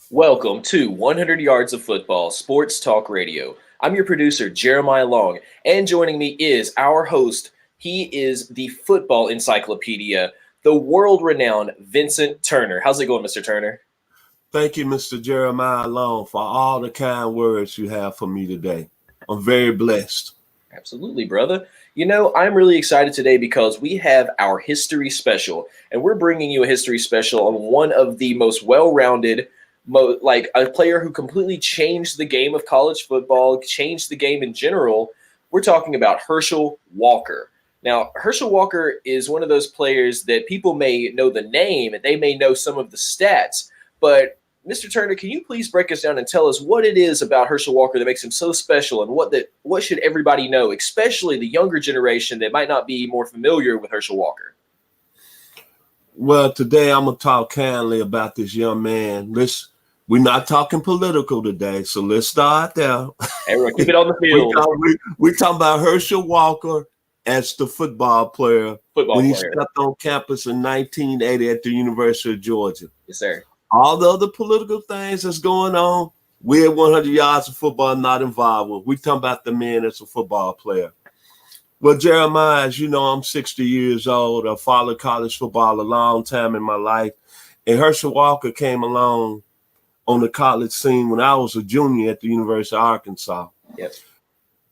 Welcome to 100 Yards of Football Sports Talk Radio. I'm your producer, Jeremiah Long, and joining me is our host. He is the football encyclopedia, the world-renowned Vincent Turner. How's it going, Mr. Turner? Thank you, Mr. Jeremiah Long, for all the kind words you have for me today. I'm very blessed. Absolutely, brother. I'm really excited today because we have our history special, and we're bringing you a history special on one of the most well-rounded, like a player who completely changed the game of college football, changed the game in general. We're talking about Herschel Walker. Now, Herschel Walker is one of those players that people may know the name and they may know some of the stats, but Mr. Turner, can you please break us down and tell us what it is about Herschel Walker that makes him so special, and what should everybody know, especially the younger generation that might not be more familiar with Herschel Walker? Well, today I'm going to talk kindly about this young man. We're not talking political today, so let's start there. Everyone, keep it on the field. We're talking about Herschel Walker as the football player when he stepped on campus in 1980 at the University of Georgia. Yes, sir. All the other political things that's going on, we're 100 yards of football not involved with. We're talking about the man as a football player. Well, Jeremiah, as you know, I'm 60 years old. I followed college football a long time in my life. And Herschel Walker came along on the college scene when I was a junior at the University of Arkansas. Yes.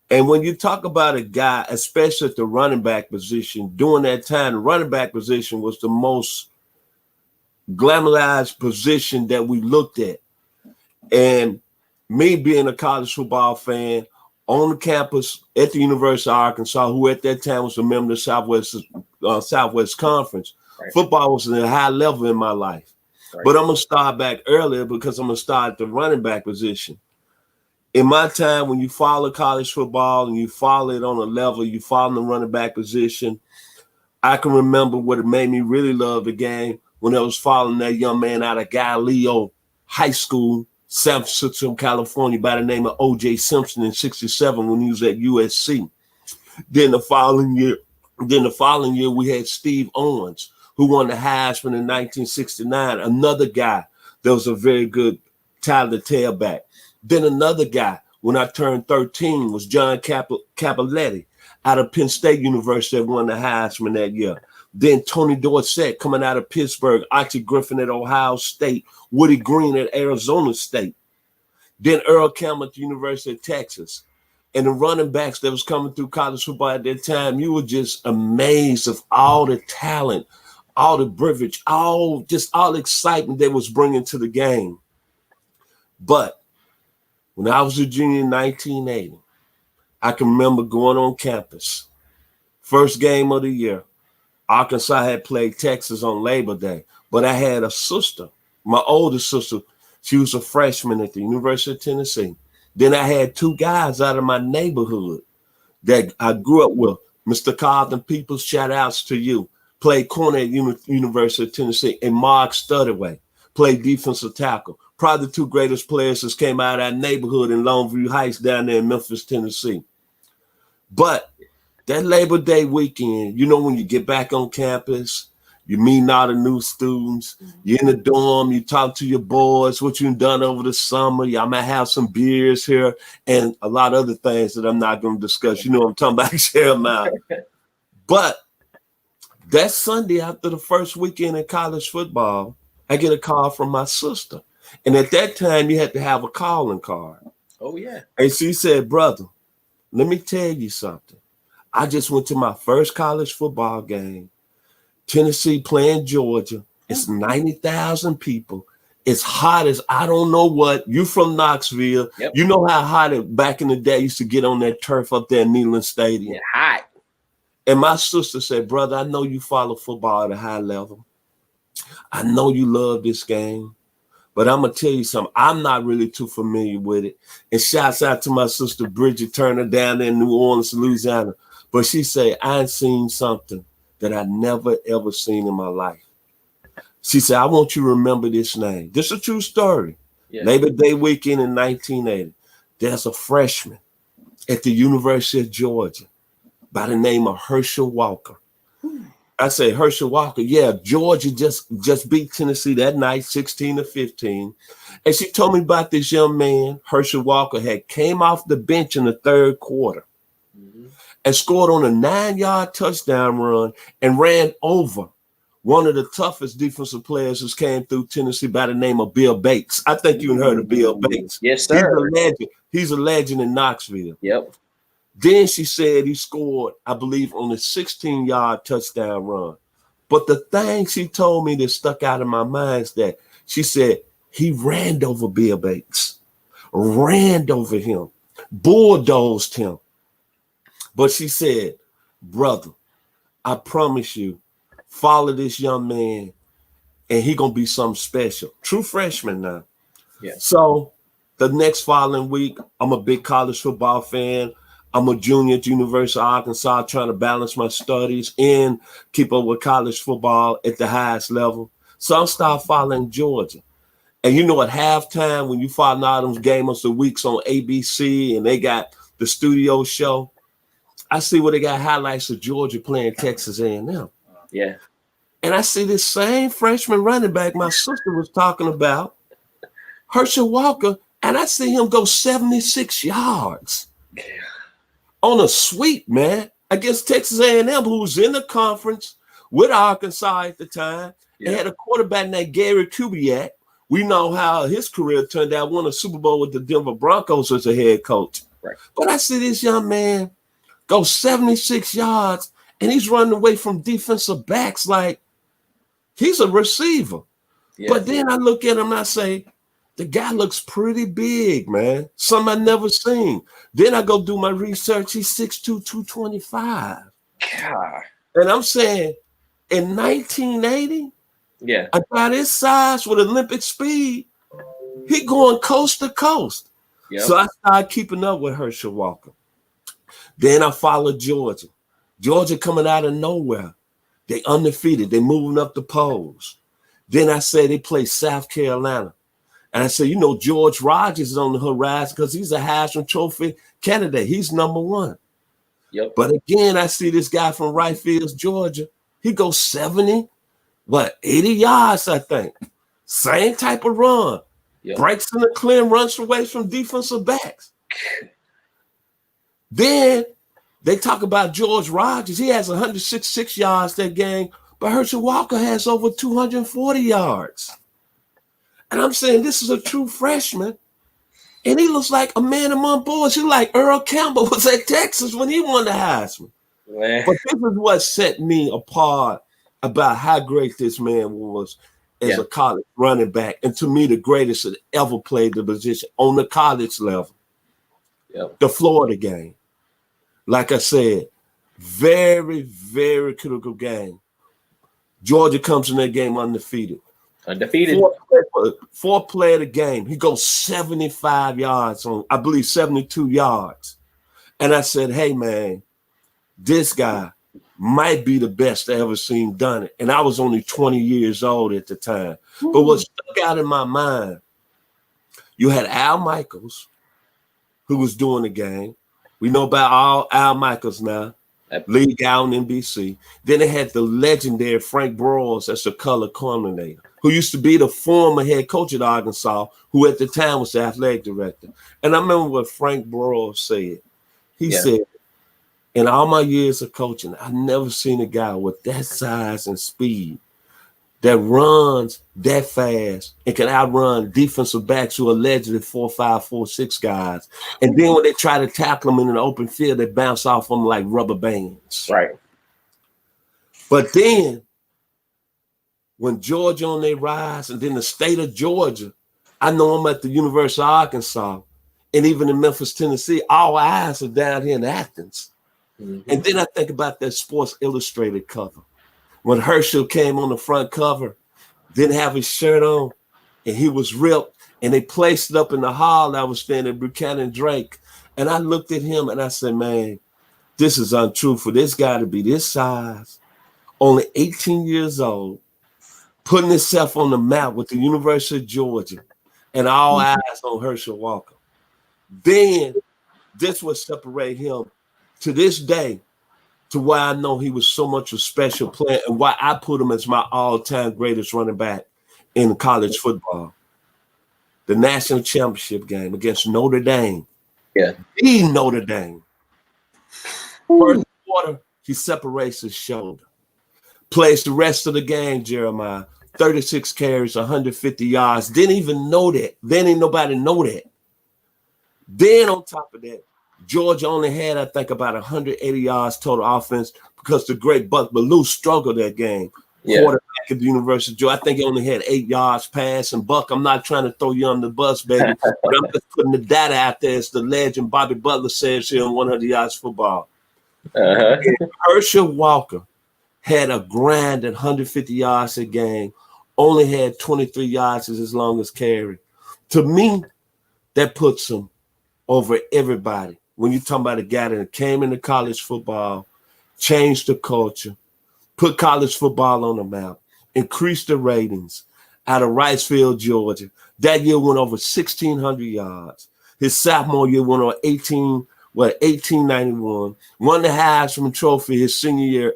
And when you talk about a guy, especially at the running back position, during that time, the running back position was the most glamorized position that we looked at. And me being a college football fan on the campus at the University of Arkansas, who at that time was a member of the Southwest Conference, right. Football was at a high level in my life. Right. But I'm going to start back earlier because I'm going to start at the running back position. In my time, when you follow college football and you follow it on a level, you follow the running back position, I can remember what it made me really love the game when I was following that young man out of Galileo High School, San Francisco, California, by the name of O.J. Simpson in '67 when he was at USC. Then the following year, we had Steve Owens, who won the Heisman in 1969, another guy that was a very good talented tailback. Then another guy, when I turned 13, was John Capoletti out of Penn State University that won the Heisman that year. Then Tony Dorsett coming out of Pittsburgh, Archie Griffin at Ohio State, Woody Green at Arizona State. Then Earl Campbell at the University of Texas. And the running backs that was coming through college football at that time, you were just amazed of all the talent, all the privilege, all the excitement they was bringing to the game. But when I was a junior in 1980, I can remember going on campus. First game of the year. Arkansas had played Texas on Labor Day, but I had a sister, my older sister. She was a freshman at the University of Tennessee. Then I had two guys out of my neighborhood that I grew up with. Mr. Carlton Peoples, shout outs to you. Played corner at University of Tennessee. And Mark Studaway played defensive tackle. Probably the two greatest players that came out of our neighborhood in Longview Heights down there in Memphis, Tennessee. But that Labor Day weekend, when you get back on campus, you meet all the new students, you're in the dorm, you talk to your boys, what you've done over the summer, y'all might have some beers here, and a lot of other things that I'm not going to discuss. You know what I'm talking about, Jeremiah. But that Sunday after the first weekend in college football, I get a call from my sister. And at that time, you had to have a calling card. Oh, yeah. And she said, brother, let me tell you something. I just went to my first college football game. Tennessee playing Georgia. It's 90,000 people. It's hot as I don't know what. You from Knoxville. Yep. You know how hot it back in the day used to get on that turf up there in Neyland Stadium. Yeah, hot. And my sister said, brother, I know you follow football at a high level. I know you love this game. But I'm going to tell you something. I'm not really too familiar with it. And shouts out to my sister, Bridget Turner, down there in New Orleans, Louisiana. But she said, I ain't seen something that I never, ever seen in my life. She said, I want you to remember this name. This is a true story. Yeah. Labor Day weekend in 1980. There's a freshman at the University of Georgia by the name of Herschel Walker. I say Herschel Walker. Yeah, Georgia just beat Tennessee that night, 16-15. And she told me about this young man, Herschel Walker, had came off the bench in the third quarter and scored on a 9-yard touchdown run and ran over one of the toughest defensive players who came through Tennessee by the name of Bill Bates. I think you heard of Bill Bates. Yes, sir. He's a legend. He's a legend in Knoxville. Yep. Then she said he scored, I believe, on a 16-yard touchdown run. But the thing she told me that stuck out in my mind is that she said he ran over Bill Bates, ran over him, bulldozed him. But she said, brother, I promise you, follow this young man and he going to be something special. True freshman now. Yeah. So the next following week, I'm a big college football fan. I'm a junior at University of Arkansas trying to balance my studies and keep up with college football at the highest level. So I'm start following Georgia. And you know, at halftime, when you follow all those games the weeks on ABC and they got the studio show, I see where they got highlights of Georgia playing Texas A&M. Yeah. And I see this same freshman running back my sister was talking about, Herschel Walker, and I see him go 76 yards. On a sweep, man, against Texas A&M, who was in the conference with Arkansas at the time. Yeah. They had a quarterback named Gary Kubiak. We know how his career turned out, won a Super Bowl with the Denver Broncos as a head coach. Right. But I see this young man go 76 yards, and he's running away from defensive backs like he's a receiver. Yeah. But then I look at him and I say, the guy looks pretty big, man. Something I never seen. Then I go do my research. He's 6'2", 225. God. And I'm saying, in 1980, yeah, a guy this size with Olympic speed, he going coast to coast. Yep. So I started keeping up with Herschel Walker. Then I followed Georgia. Georgia coming out of nowhere. They undefeated. They moving up the polls. Then I said they play South Carolina. And I said, you know, George Rogers is on the horizon because he's a Heisman Trophy candidate. He's number one. Yep. But again, I see this guy from Wright Fields, Georgia. He goes 80 yards, I think. Same type of run. Yep. Breaks in the clear, runs away from defensive backs. Then they talk about George Rogers. He has 166 yards that game, but Herschel Walker has over 240 yards. And I'm saying this is a true freshman. And he looks like a man among boys. He's like Earl Campbell was at Texas when he won the Heisman. Man. But this is what set me apart about how great this man was as a college running back. And to me, the greatest that ever played the position on the college level. Yep. The Florida game. Like I said, very, very critical game. Georgia comes in that game undefeated. Fourth play of the game. He goes 75 yards on, I believe, 72 yards. And I said, hey, man, this guy might be the best I ever seen done it. And I was only 20 years old at the time. Mm-hmm. But what stuck out in my mind, you had Al Michaels, who was doing the game. We know about all Al Michaels now. League out in NBC. Then they had the legendary Frank Broyles as the color coordinator, who used to be the former head coach at Arkansas, who at the time was the athletic director. And I remember what Frank Broyles said. He said, in all my years of coaching, I've never seen a guy with that size and speed that runs that fast and can outrun defensive backs who are allegedly 4'5", 4'6" guys. And then when they try to tackle them in an open field, they bounce off them like rubber bands. Right. But then when Georgia on their rise, and then the state of Georgia, I know I'm at the University of Arkansas, and even in Memphis, Tennessee, all eyes are down here in Athens. Mm-hmm. And then I think about that Sports Illustrated cover. When Herschel came on the front cover, didn't have his shirt on, and he was ripped, and they placed it up in the hall I was standing at Buchanan Drake. And I looked at him and I said, man, this is untrue for this guy to be this size, only 18 years old, putting himself on the map with the University of Georgia, and all eyes on Herschel Walker. Then this would separate him to this day to why I know he was so much a special player and why I put him as my all-time greatest running back in college football. The national championship game against Notre Dame. Yeah. The Notre Dame. First quarter, he separates his shoulder. Plays the rest of the game, Jeremiah. 36 carries, 150 yards. Didn't even know that. Then ain't nobody know that. Then on top of that, Georgia only had, I think, about 180 yards total offense because the great Buck Bellew struggled that game. Yeah. Quarterback at the University of Georgia. I think he only had 8 yards pass. And Buck, I'm not trying to throw you on the bus, baby, but I'm just putting the data out there as the legend Bobby Butler says here on 100 Yards Football. Herschel Walker had a grind at 150 yards a game, only had 23 yards as his longest carry. To me, that puts him over everybody. When you're talking about a guy that came into college football, changed the culture, put college football on the map, increased the ratings out of Wrightsville, Georgia. That year went over 1,600 yards. His sophomore year went on 1891. Won the Heisman Trophy his junior year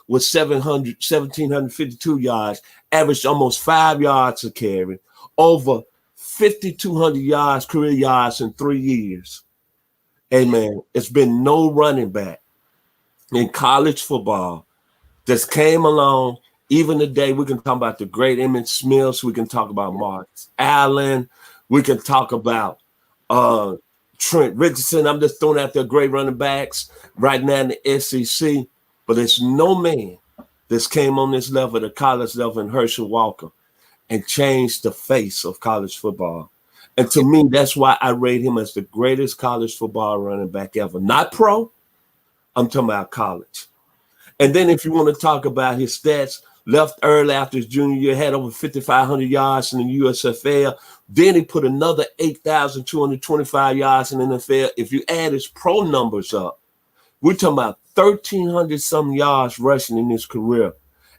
with 1,752 yards, averaged almost 5 yards a carry, over 5,200 yards, career yards in 3 years. Hey, man, it's been no running back in college football that's came along. Even today, we can talk about the great Emmitt Smiths. We can talk about Marcus Allen. We can talk about Trent Richardson. I'm just throwing out there great running backs right now in the SEC. But there's no man that's came on this level, the college level, in Herschel Walker, and changed the face of college football. And to me, that's why I rate him as the greatest college football running back ever. Not pro, I'm talking about college. And then if you want to talk about his stats, left early after his junior year, had over 5,500 yards in the USFL. Then he put another 8,225 yards in the NFL. If you add his pro numbers up, we're talking about 1,300 some yards rushing in his career.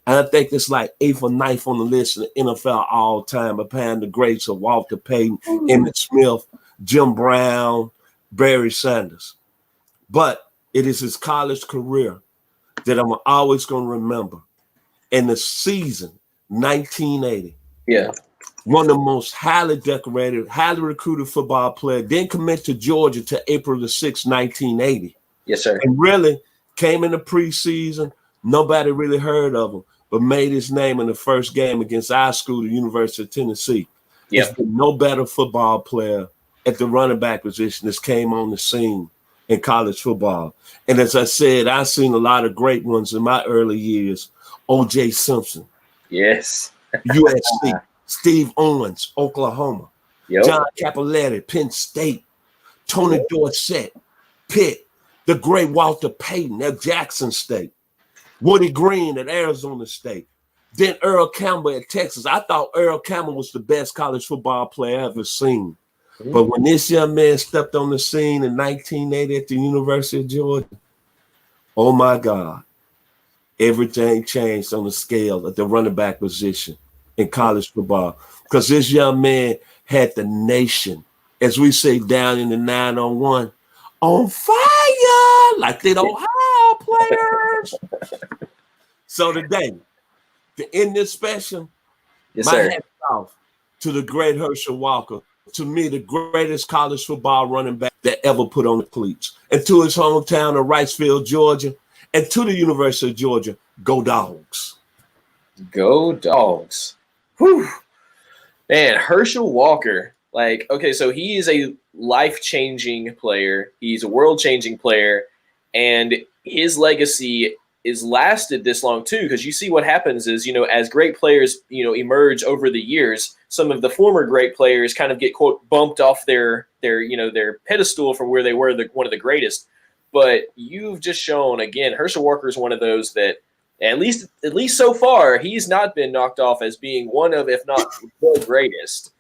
And I think it's like 8th or 9th on the list in the NFL all time, behind the greats of Walter Payton, Emmitt Smith, Jim Brown, Barry Sanders. But it is his college career that I'm always going to remember. In the season, 1980. Yeah. One of the most highly decorated, highly recruited football players. Didn't commit to Georgia till April the 6th, 1980. Yes, sir. And really came in the preseason. Nobody really heard of him, but made his name in the first game against our school, the University of Tennessee. Yep. There's been no better football player at the running back position that's came on the scene in college football. And as I said, I've seen a lot of great ones in my early years. O.J. Simpson. Yes. USC. Steve Owens, Oklahoma. Yep. John Capoletti, Penn State. Tony Dorsett, Pitt. The great Walter Payton at Jackson State. Woody Green at Arizona State. Then Earl Campbell at Texas. I thought Earl Campbell was the best college football player I've ever seen. Mm-hmm. But when this young man stepped on the scene in 1980 at the University of Georgia, oh my God, everything changed on the scale at the running back position in college football. Because this young man had the nation, as we say down in the 9-on-1, on fire, like the Ohio players. So today, to end this special, my hat off to the great Herschel Walker, to me, the greatest college football running back that ever put on the cleats. And to his hometown of Wrightsville, Georgia, and to the University of Georgia, go Dogs. Go Dogs. Whew. Man, Herschel Walker. Like, okay, so he is a life-changing player. He's a world-changing player. And his legacy is lasted this long, too, because you see what happens is, as great players, emerge over the years, some of the former great players kind of get, quote, bumped off their pedestal from where they were one of the greatest. But you've just shown, again, Herschel Walker is one of those that, at least so far, he's not been knocked off as being one of, if not the greatest.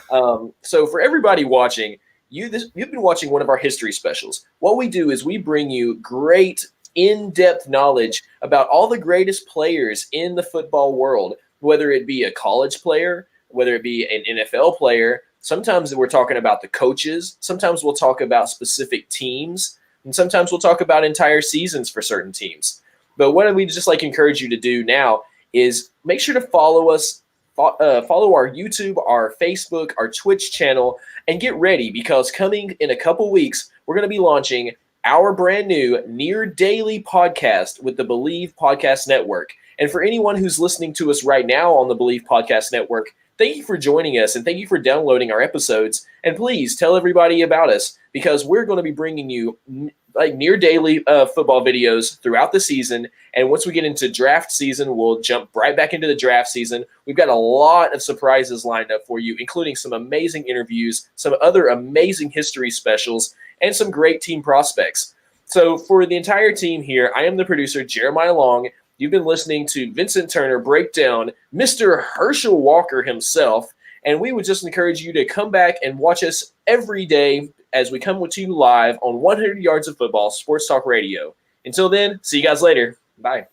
So for everybody watching, you've been watching one of our history specials. What we do is we bring you great in-depth knowledge about all the greatest players in the football world, whether it be a college player, whether it be an NFL player. Sometimes we're talking about the coaches. Sometimes we'll talk about specific teams. And sometimes we'll talk about entire seasons for certain teams. But what we just like encourage you to do now is make sure to follow us, follow our YouTube, our Facebook, our Twitch channel, and get ready because coming in a couple weeks, we're going to be launching our brand new near daily podcast with the Believe Podcast Network. And for anyone who's listening to us right now on the Believe Podcast Network, thank you for joining us and thank you for downloading our episodes. And please tell everybody about us because we're going to be bringing you like near daily football videos throughout the season. And once we get into draft season, we'll jump right back into the draft season. We've got a lot of surprises lined up for you, including some amazing interviews, some other amazing history specials, and some great team prospects. So for the entire team here, I am the producer, Jeremiah Long. You've been listening to Vincent Turner break down Mr. Herschel Walker himself, and we would just encourage you to come back and watch us every day as we come to you live on 100 Yards of Football Sports Talk Radio. Until then, see you guys later. Bye.